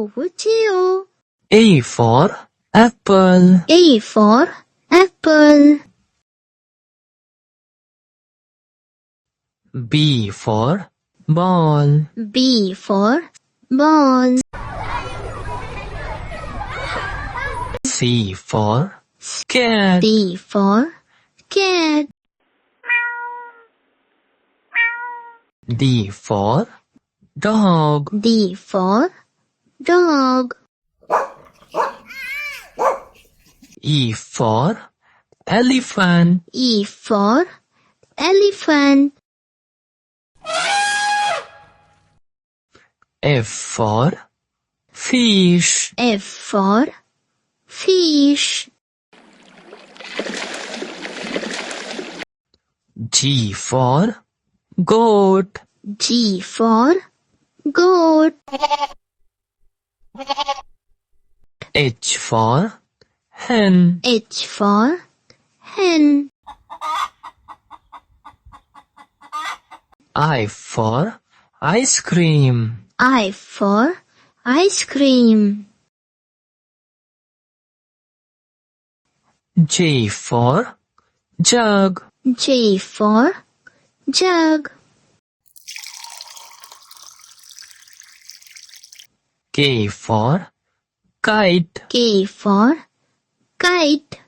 Chiu. A for apple. A for apple. B for ball. B for ball. C for cat. D for cat. D for dog. D for dog. E for elephant. E for elephant. F for fish. F for fish. G for goat. G for goat. H for hen. H for hen. I for ice cream. I for ice cream. J for jug. J for jug. K for kite. K for kite.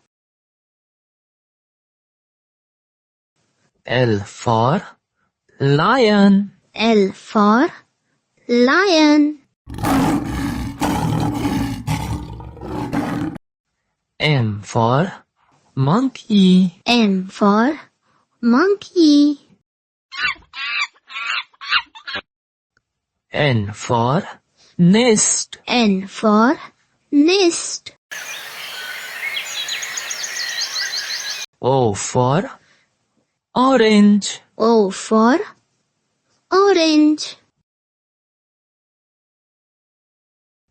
L for lion. L for lion. M for monkey. M for monkey. N for nest. N for nest. O for orange. O for orange.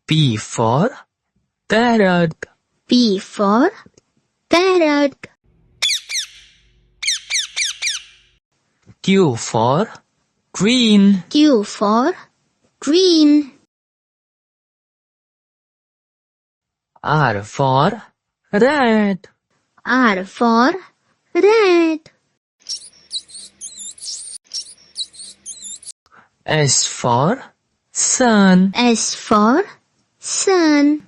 P for parrot. P for parrot. Q for green. Q for green. R for red. R for red. S for sun. S for sun.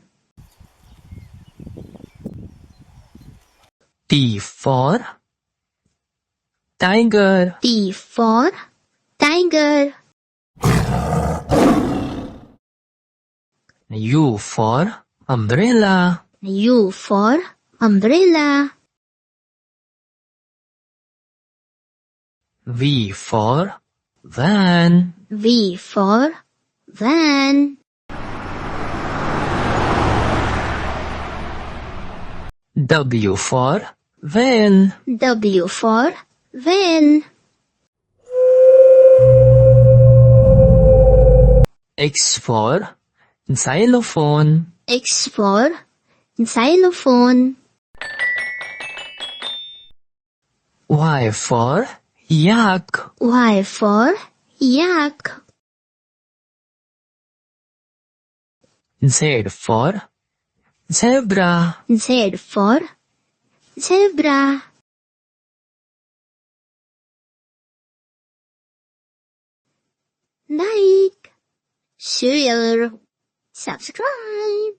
T for tiger. T for tiger. U for umbrella. U for umbrella. V for van. V for van. W for van. W for van. X for xylophone. X for xylophone. Y for yak. Y for yak. Z for zebra. Z for zebra. Like, share, subscribe.